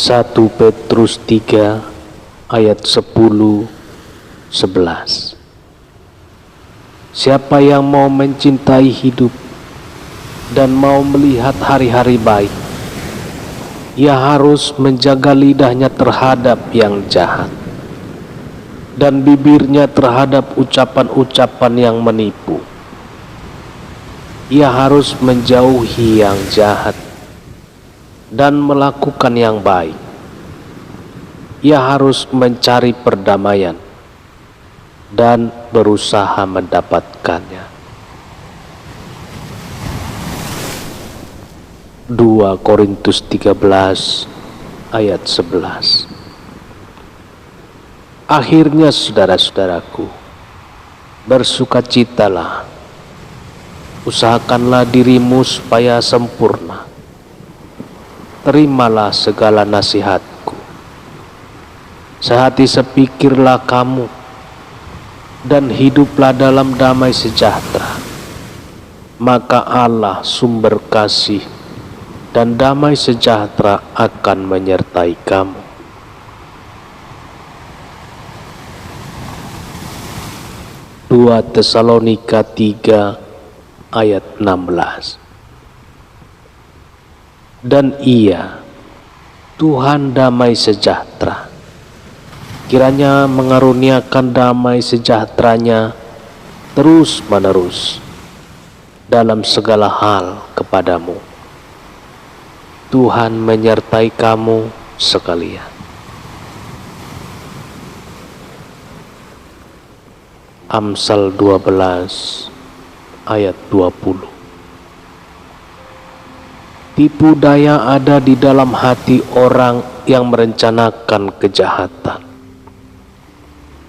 1 Petrus 3 ayat 10-11. Siapa yang mau mencintai hidup dan mau melihat hari-hari baik, ia harus menjaga lidahnya terhadap yang jahat dan bibirnya terhadap ucapan-ucapan yang menipu. Ia harus menjauhi yang jahat dan melakukan yang baik. Ia harus mencari perdamaian dan berusaha mendapatkannya. 2 Korintus 13 ayat 11. Akhirnya saudara-saudaraku, bersukacitalah, usahakanlah dirimu supaya sempurna. Terimalah segala nasihatku. Sehati sepikirlah kamu, dan hiduplah dalam damai sejahtera. Maka Allah sumber kasih dan damai sejahtera akan menyertai kamu. Dua Tesalonika 3 ayat 16. Dan Ia, Tuhan damai sejahtera, kiranya mengaruniakan damai sejahteranya terus menerus dalam segala hal kepadamu. Tuhan menyertai kamu sekalian. Amsal 12 ayat 20. Tipu daya ada di dalam hati orang yang merencanakan kejahatan,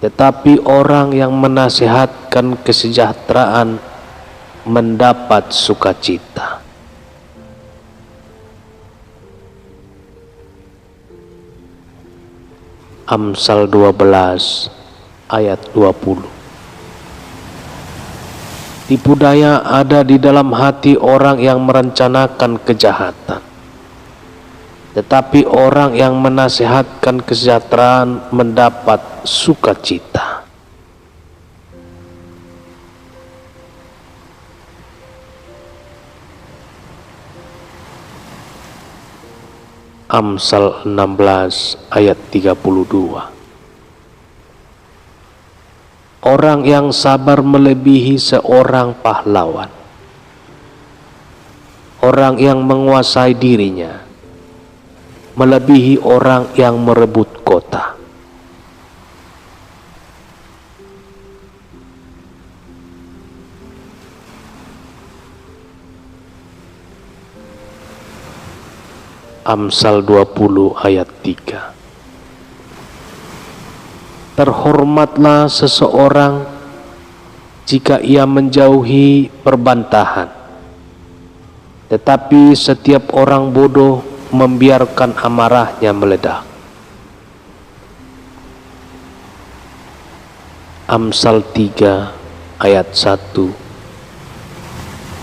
tetapi orang yang menasihatkan kesejahteraan mendapat sukacita. Amsal 12 ayat 20. Tipu daya ada di dalam hati orang yang merencanakan kejahatan, tetapi orang yang menasihatkan kesejahteraan mendapat sukacita. Amsal 16 ayat 32. Orang yang sabar melebihi seorang pahlawan. Orang yang menguasai dirinya melebihi orang yang merebut kota. Amsal 20 ayat 3. Terhormatlah seseorang jika ia menjauhi perbantahan, tetapi setiap orang bodoh membiarkan amarahnya meledak. Amsal 3 ayat 1,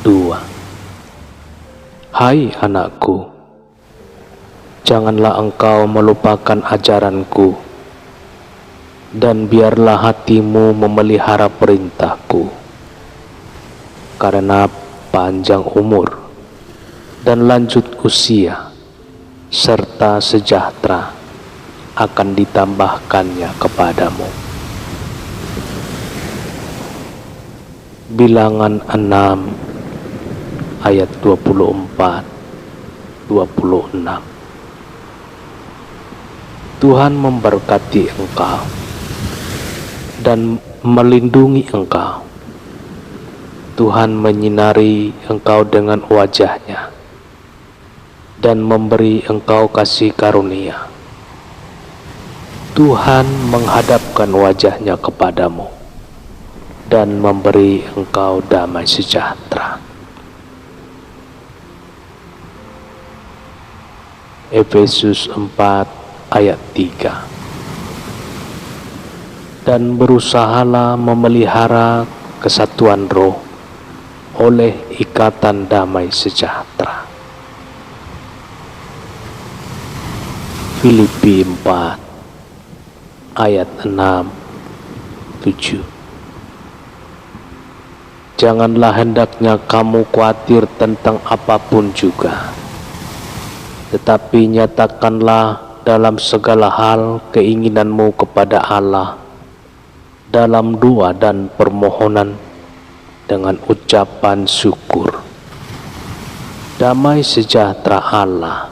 2. Hai anakku, janganlah engkau melupakan ajaranku, dan biarlah hatimu memelihara perintahku, karena panjang umur dan lanjut usia serta sejahtera akan ditambahkannya kepadamu. Bilangan 6 ayat 24-26. Tuhan memberkati engkau dan melindungi engkau. Tuhan menyinari engkau dengan wajah-Nya dan memberi engkau kasih karunia. Tuhan menghadapkan wajah-Nya kepadamu dan memberi engkau damai sejahtera. Efesus 4 ayat 3. Dan berusahalah memelihara kesatuan roh oleh ikatan damai sejahtera. Filipi 4 ayat 6, 7. Janganlah hendaknya kamu khawatir tentang apapun juga, tetapi nyatakanlah dalam segala hal keinginanmu kepada Allah dalam doa dan permohonan dengan ucapan syukur. Damai sejahtera Allah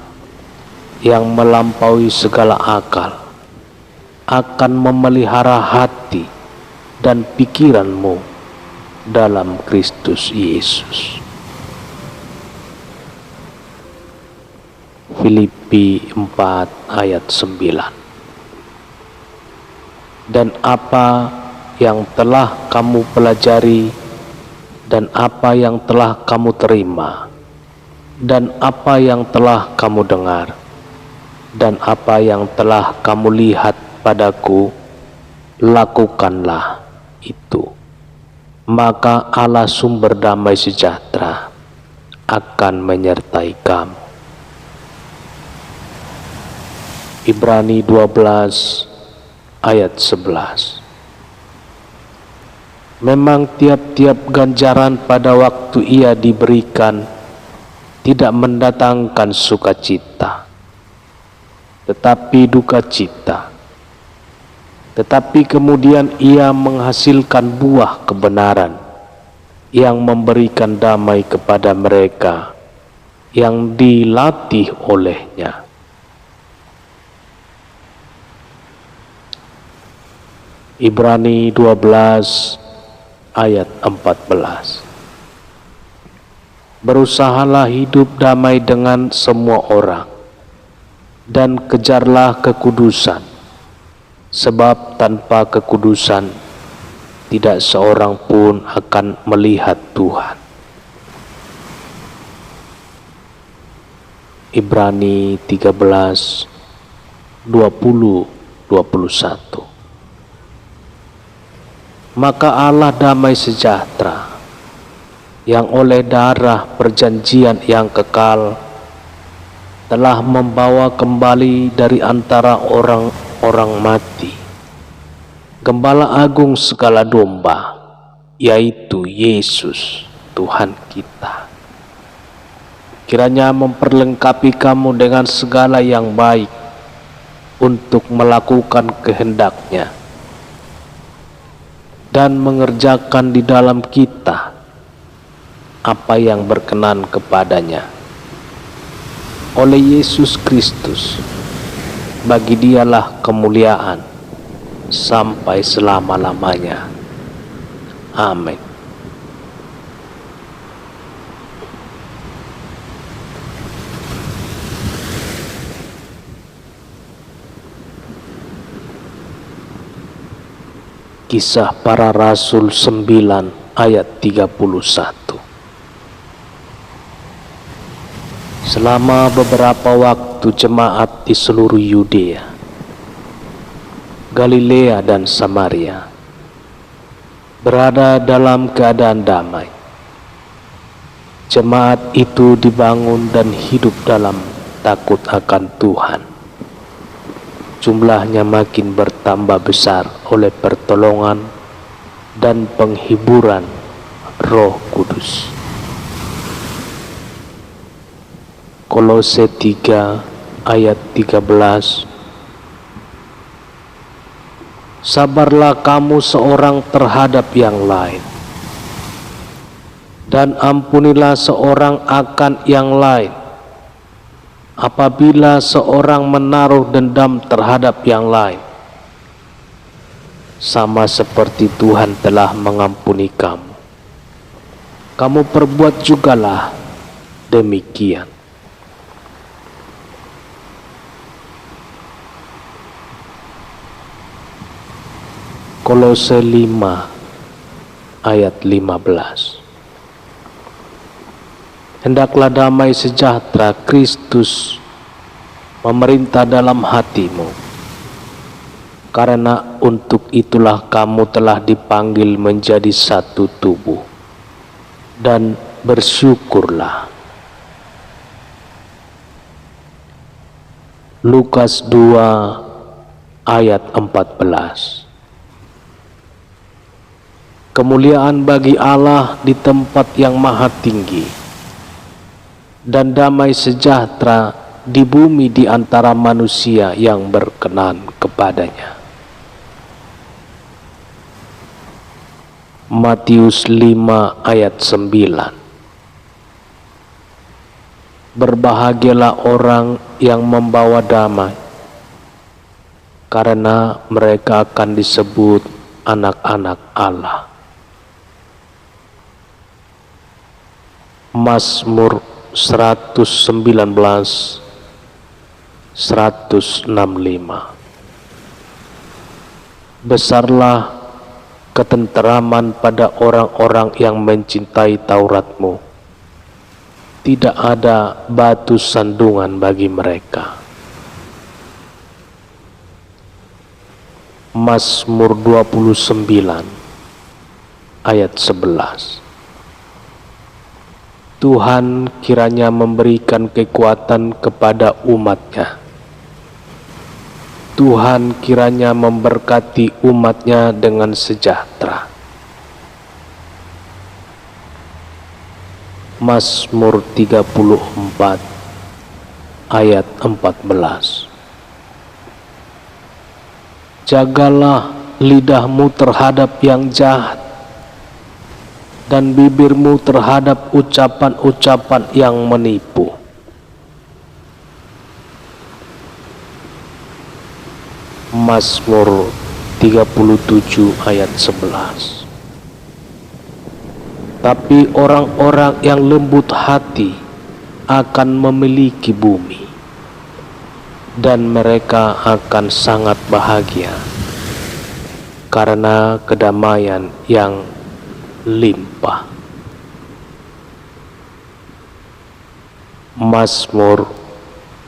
yang melampaui segala akal akan memelihara hati dan pikiranmu dalam Kristus Yesus. Filipi 4 ayat 9. Dan apa yang telah kamu pelajari, dan apa yang telah kamu terima, dan apa yang telah kamu dengar, dan apa yang telah kamu lihat padaku, lakukanlah itu. Maka Allah sumber damai sejahtera akan menyertai kamu. Ibrani 12 ayat 11. Memang tiap-tiap ganjaran pada waktu ia diberikan tidak mendatangkan sukacita, tetapi duka cita. Tetapi kemudian ia menghasilkan buah kebenaran yang memberikan damai kepada mereka yang dilatih olehnya. Ibrani 12 ayat 14. Berusahalah hidup damai dengan semua orang, dan kejarlah kekudusan, sebab tanpa kekudusan tidak seorang pun akan melihat Tuhan. Ibrani 13 20-21. Maka Allah damai sejahtera yang oleh darah perjanjian yang kekal telah membawa kembali dari antara orang-orang mati Gembala Agung segala domba, yaitu Yesus Tuhan kita. Kiranya memperlengkapi kamu dengan segala yang baik untuk melakukan kehendak-Nya dan mengerjakan di dalam kita apa yang berkenan kepadanya. Oleh Yesus Kristus, bagi Dialah kemuliaan sampai selama-lamanya. Amin. Kisah Para Rasul 9 ayat 31. Selama beberapa waktu jemaat di seluruh Yudea, Galilea dan Samaria berada dalam keadaan damai. Jemaat itu dibangun dan hidup dalam takut akan Tuhan. Jumlahnya makin bertambah besar oleh pertolongan dan penghiburan Roh Kudus. Kolose 3 ayat 13. Sabarlah kamu seorang terhadap yang lain, dan ampunilah seorang akan yang lain apabila seorang menaruh dendam terhadap yang lain, sama seperti Tuhan telah mengampuni kamu. Kamu perbuat jugalah demikian. Kolose 5 ayat 15. Hendaklah damai sejahtera Kristus memerintah dalam hatimu, karena untuk itulah kamu telah dipanggil menjadi satu tubuh, dan bersyukurlah. Lukas 2 ayat 14. Kemuliaan bagi Allah di tempat yang maha tinggi, dan damai sejahtera di bumi di antara manusia yang berkenan kepadanya. Matius 5 ayat 9. Berbahagialah orang yang membawa damai, karena mereka akan disebut anak-anak Allah. Mazmur 119 165. Besarlah ketenteraman pada orang-orang yang mencintai Taurat-Mu. Tidak ada batu sandungan bagi mereka. Mazmur 29 ayat 11. Tuhan kiranya memberikan kekuatan kepada umat-Nya. Tuhan kiranya memberkati umat-Nya dengan sejahtera. Mazmur 34 ayat 14. Jagalah lidahmu terhadap yang jahat, dan bibirmu terhadap ucapan-ucapan yang menipu. Mazmur 37 ayat 11. Tapi orang-orang yang lembut hati akan memiliki bumi, dan mereka akan sangat bahagia karena kedamaian yang limpah. Mazmur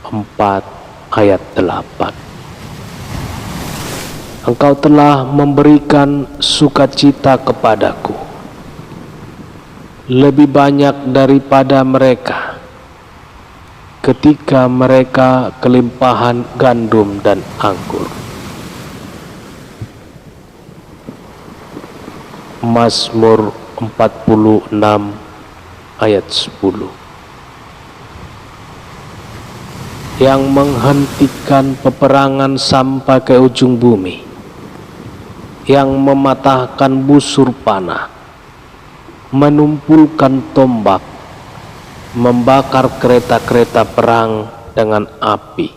4 ayat 8. Engkau telah memberikan sukacita kepadaku, lebih banyak daripada mereka ketika mereka kelimpahan gandum dan anggur. Mazmur 46 ayat 10. Yang menghentikan peperangan sampai ke ujung bumi, yang mematahkan busur panah, menumpulkan tombak, membakar kereta-kereta perang dengan api.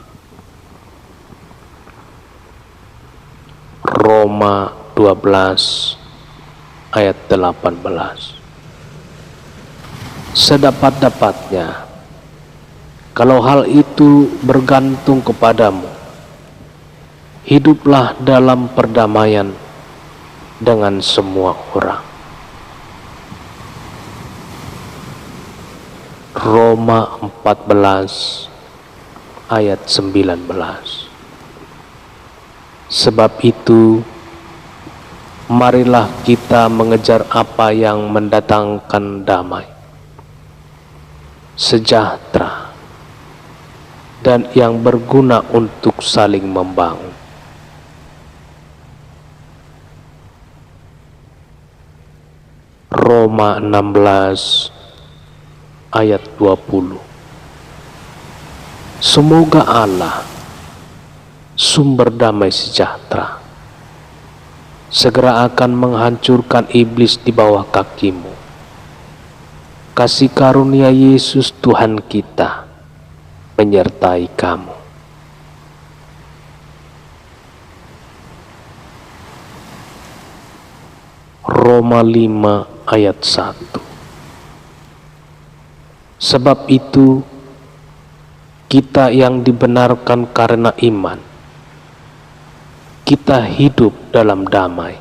Roma 12 ayat 18. Sedapat-dapatnya, kalau hal itu bergantung kepadamu, hiduplah dalam perdamaian dengan semua orang. Roma 14 ayat 19. Sebab itu, marilah kita mengejar apa yang mendatangkan damai, sejahtera, dan yang berguna untuk saling membangun. Roma 16 ayat 20. Semoga Allah, sumber damai sejahtera, segera akan menghancurkan iblis di bawah kakimu. Kasih karunia Yesus Tuhan kita menyertai kamu. Roma 5 ayat 1. Sebab itu, kita yang dibenarkan karena iman, kita hidup dalam damai,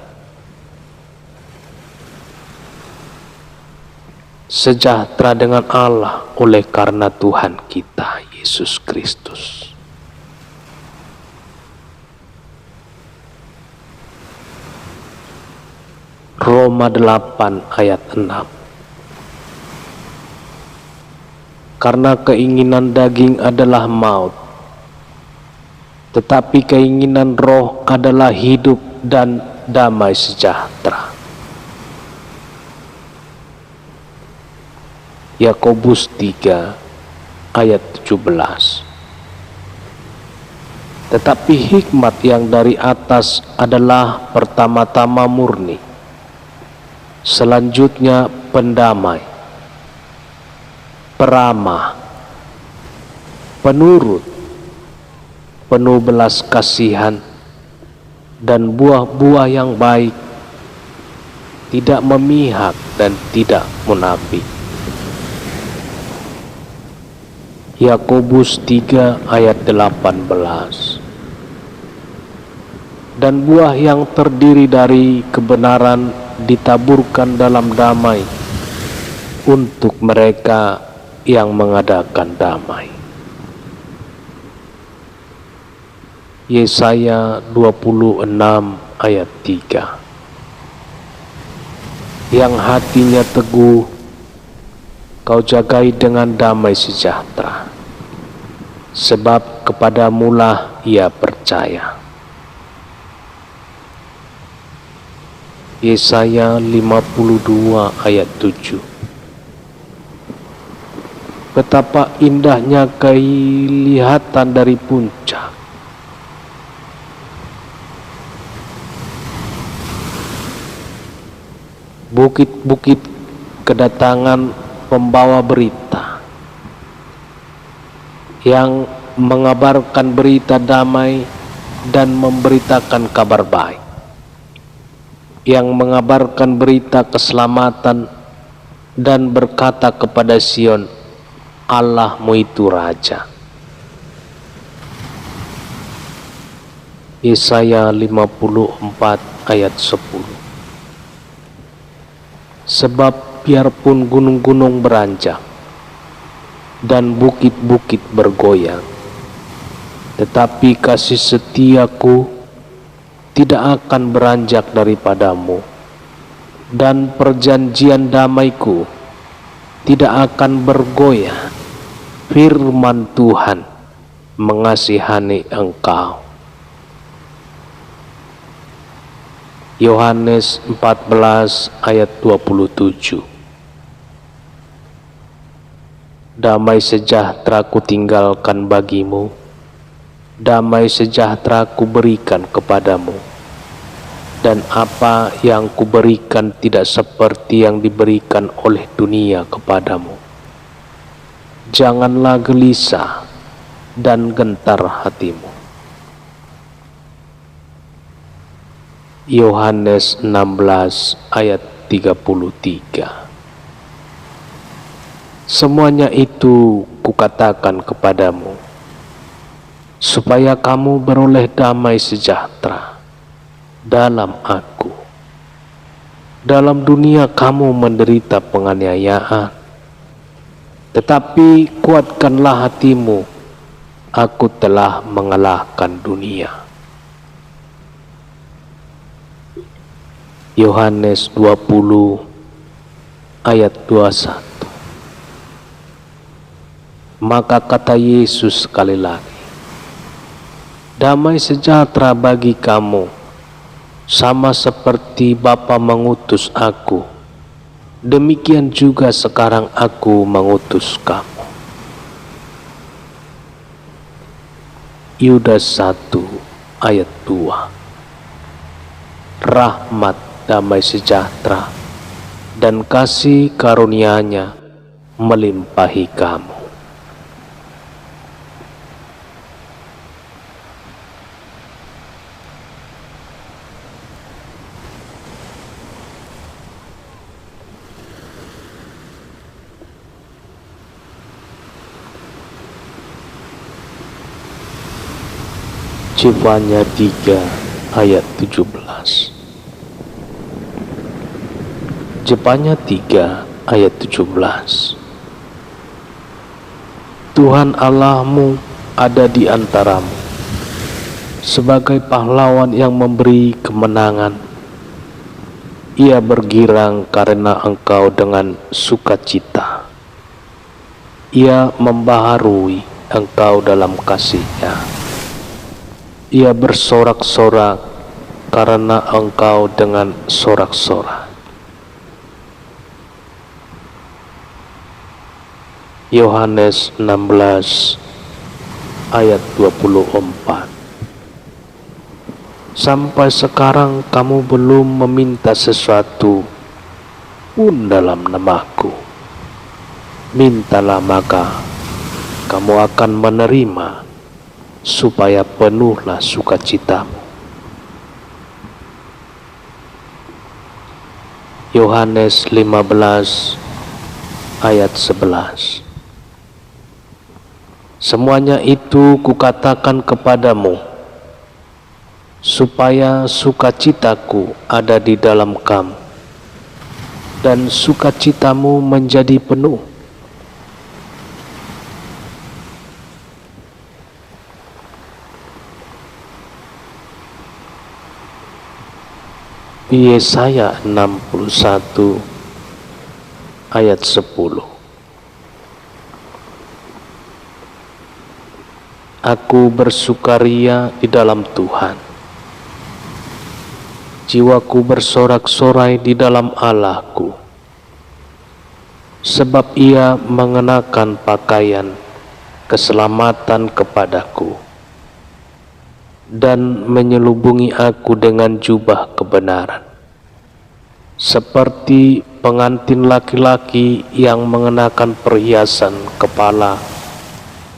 sejahtera dengan Allah oleh karena Tuhan kita Yesus Kristus. Roma 8 ayat 6. Karena keinginan daging adalah maut, tetapi keinginan roh adalah hidup dan damai sejahtera. Yakobus 3 ayat 17. Tetapi hikmat yang dari atas adalah pertama-tama murni, selanjutnya pendamai, peramah, penurut, penuh belas kasihan, dan buah-buah yang baik, tidak memihak dan tidak munafik. Yakobus 3 ayat 18. Dan buah yang terdiri dari kebenaran ditaburkan dalam damai untuk mereka yang mengadakan damai. Yesaya 26 ayat 3. Yang hatinya teguh kau jagai dengan damai sejahtera, sebab kepadamulah ia percaya. Yesaya 52 ayat 7. Betapa indahnya kelihatan dari puncak, bukit-bukit kedatangan pembawa berita yang mengabarkan berita damai dan memberitakan kabar baik, yang mengabarkan berita keselamatan dan berkata kepada Sion, Allahmu itu Raja. Yesaya 54 ayat 10. Sebab biarpun gunung-gunung beranjak dan bukit-bukit bergoyang, tetapi kasih setiaku tidak akan beranjak daripadamu, dan perjanjian damaiku tidak akan bergoyah. Firman Tuhan mengasihani engkau. Yohanes 14 ayat 27. Damai sejahtera kutinggalkan bagimu, damai sejahtera kuberikan kepadamu, dan apa yang kuberikan tidak seperti yang diberikan oleh dunia kepadamu. Janganlah gelisah dan gentar hatimu. Yohanes 16 ayat 33. Semuanya itu kukatakan kepadamu, supaya kamu beroleh damai sejahtera dalam aku. Dalam dunia kamu menderita penganiayaan, tetapi kuatkanlah hatimu, aku telah mengalahkan dunia. Yohanes 20 ayat 21. Maka kata Yesus sekali lagi, damai sejahtera bagi kamu, sama seperti Bapa mengutus aku, demikian juga sekarang aku mengutus kamu. Yudas 1 ayat 2. Rahmat, damai sejahtera, dan kasih karunia-Nya melimpahi kamu. Zefanya 3 ayat 17. Zefanya 3 ayat 17. Tuhan Allahmu ada di antaramu sebagai pahlawan yang memberi kemenangan. Ia bergirang karena engkau dengan sukacita. Ia membaharui engkau dalam kasih-Nya. ia bersorak-sorak karena engkau dengan sorak-sorak. Yohanes 16 ayat 24. Sampai sekarang kamu belum meminta sesuatu pun dalam namaku. Mintalah maka kamu akan menerima, supaya penuhlah sukacitamu. Yohanes 15 ayat 11. Semuanya itu kukatakan kepadamu, supaya sukacitaku ada di dalam kamu, dan sukacitamu menjadi penuh. Yesaya 61 ayat 10. Aku bersukaria di dalam Tuhan, jiwaku bersorak-sorai di dalam Allahku, sebab Ia mengenakan pakaian keselamatan kepadaku dan menyelubungi aku dengan jubah kebenaran, seperti pengantin laki-laki yang mengenakan perhiasan kepala,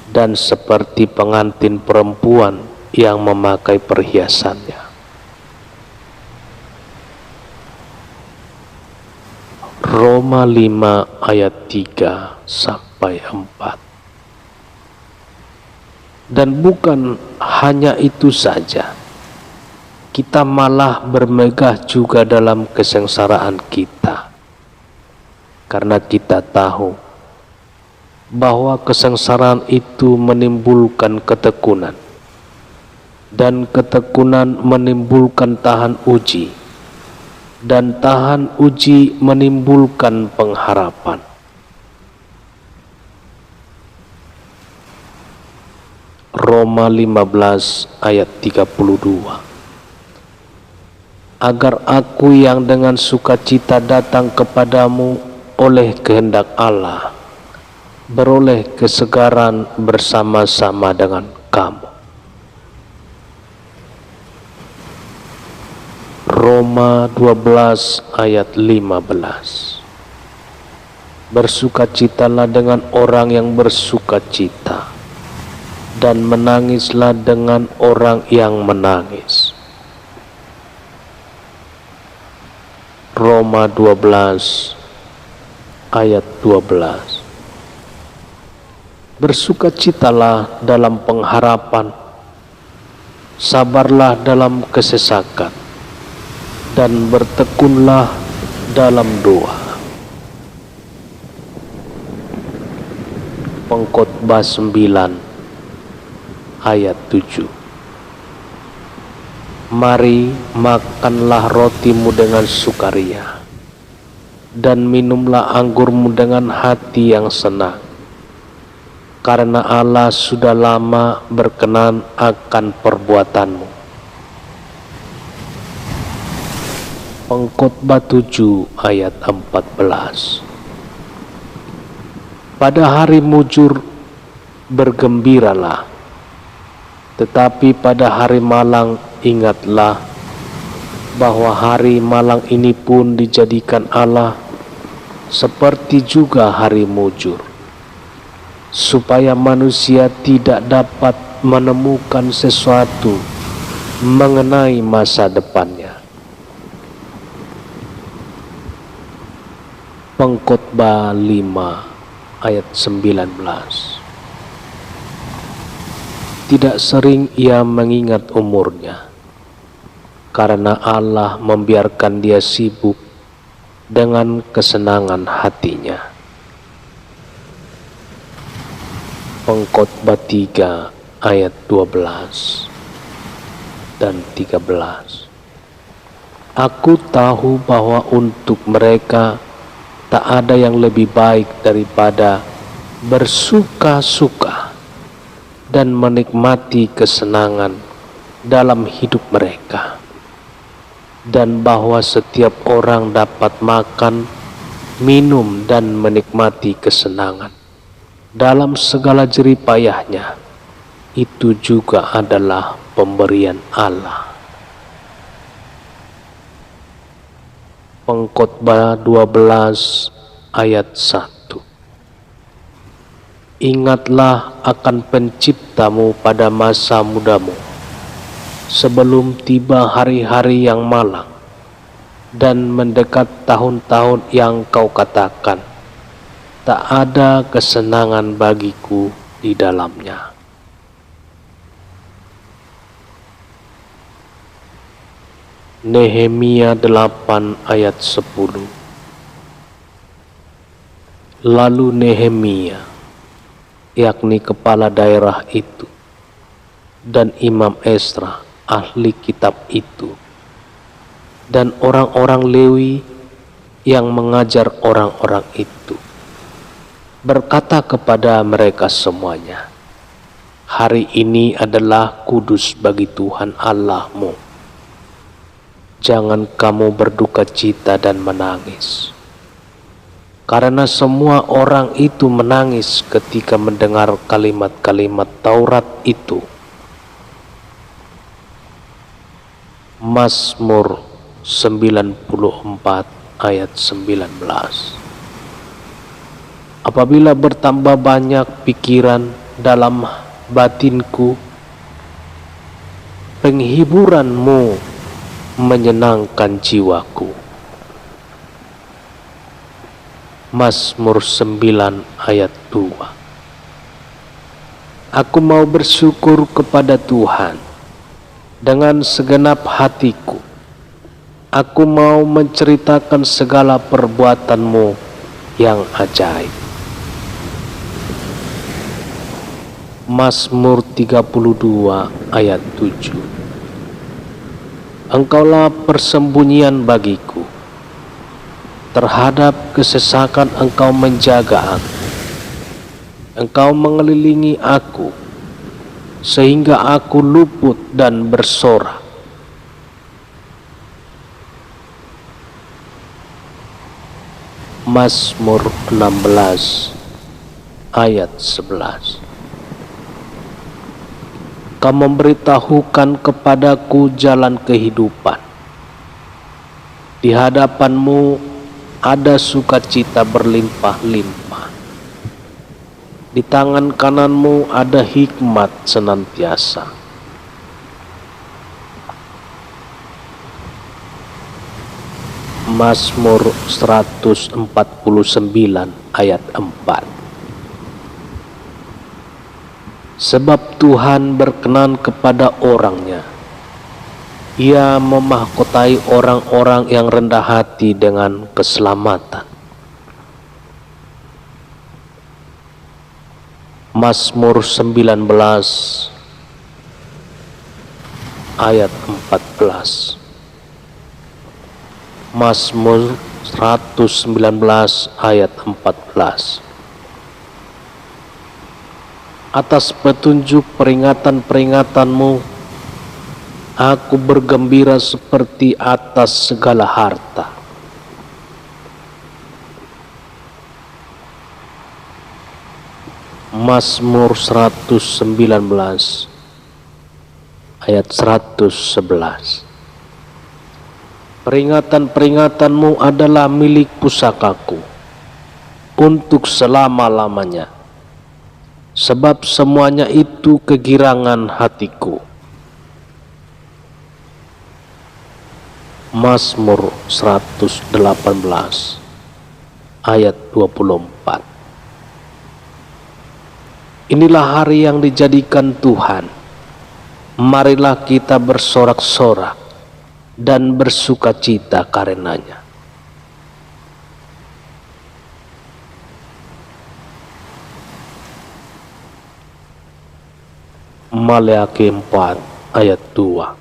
dan seperti pengantin perempuan yang memakai perhiasannya. Roma 5 ayat 3 sampai 4. Dan bukan hanya itu saja, kita malah bermegah juga dalam kesengsaraan kita, karena kita tahu bahwa kesengsaraan itu menimbulkan ketekunan, dan ketekunan menimbulkan tahan uji, dan tahan uji menimbulkan pengharapan. Roma 15 ayat 32. Agar aku yang dengan sukacita datang kepadamu oleh kehendak Allah, beroleh kesegaran bersama-sama dengan kamu. Roma 12 ayat 15. Bersukacitalah dengan orang yang bersukacita, dan menangislah dengan orang yang menangis. Roma 12 ayat 12. Bersukacitalah dalam pengharapan, sabarlah dalam kesesakan, dan bertekunlah dalam doa. Pengkhotbah 9 ayat 7. Mari makanlah rotimu dengan sukaria, dan minumlah anggurmu dengan hati yang senang, karena Allah sudah lama berkenan akan perbuatanmu. Pengkhotbah 7 ayat 14. Pada hari mujur bergembiralah, tetapi pada hari malang ingatlah bahwa hari malang ini pun dijadikan Allah seperti juga hari mujur, supaya manusia tidak dapat menemukan sesuatu mengenai masa depannya. Pengkhotbah 5 ayat 19. Tidak sering ia mengingat umurnya, karena Allah membiarkan dia sibuk dengan kesenangan hatinya. Pengkhotbah 3 ayat 12 dan 13. Aku tahu bahwa untuk mereka tak ada yang lebih baik daripada bersuka-suka dan menikmati kesenangan dalam hidup mereka, dan bahwa setiap orang dapat makan, minum, dan menikmati kesenangan dalam segala jerih payahnya. Itu juga adalah pemberian Allah. Pengkhotbah 12 ayat 1. Ingatlah akan penciptamu pada masa mudamu, sebelum tiba hari-hari yang malang dan mendekat tahun-tahun yang kau katakan, tak ada kesenangan bagiku di dalamnya. Nehemia 8 ayat 10. Lalu Nehemia, yakni kepala daerah itu, dan Imam Esra, ahli kitab itu, dan orang-orang Lewi yang mengajar orang-orang itu, berkata kepada mereka semuanya, hari ini adalah kudus bagi Tuhan Allahmu. Jangan kamu berduka cita dan menangis. Karena semua orang itu menangis ketika mendengar kalimat-kalimat Taurat itu. Mazmur 94 ayat 19. Apabila bertambah banyak pikiran dalam batinku, penghiburanmu menyenangkan jiwaku. Mazmur 9 ayat 2. Aku mau bersyukur kepada Tuhan dengan segenap hatiku. Aku mau menceritakan segala perbuatanmu yang ajaib. Mazmur 32 ayat 7. Engkaulah persembunyian bagiku. Terhadap kesesakan engkau menjaga aku. Engkau mengelilingi aku, sehingga aku luput dan bersorak. Mazmur 16 ayat 11. Kau memberitahukan kepadaku jalan kehidupan. Di hadapanmu ada sukacita berlimpah-limpah. Di tangan kananmu ada hikmat senantiasa. Mazmur 149 ayat 4. Sebab Tuhan berkenan kepada orangnya. Ia memahkotai orang-orang yang rendah hati dengan keselamatan. Mazmur 19 ayat 14. Mazmur 119 ayat 14. Atas petunjuk peringatan-peringatanmu, aku bergembira seperti atas segala harta. Mazmur 119 ayat 111. Peringatan-peringatanmu adalah milik pusakaku untuk selama-lamanya, sebab semuanya itu kegirangan hatiku. Mazmur 118 ayat 24. Inilah hari yang dijadikan Tuhan. Marilah kita bersorak-sorak dan bersukacita karenanya. Maleakhi 4 ayat 2.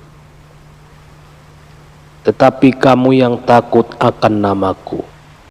Tetapi kamu yang takut akan namaku,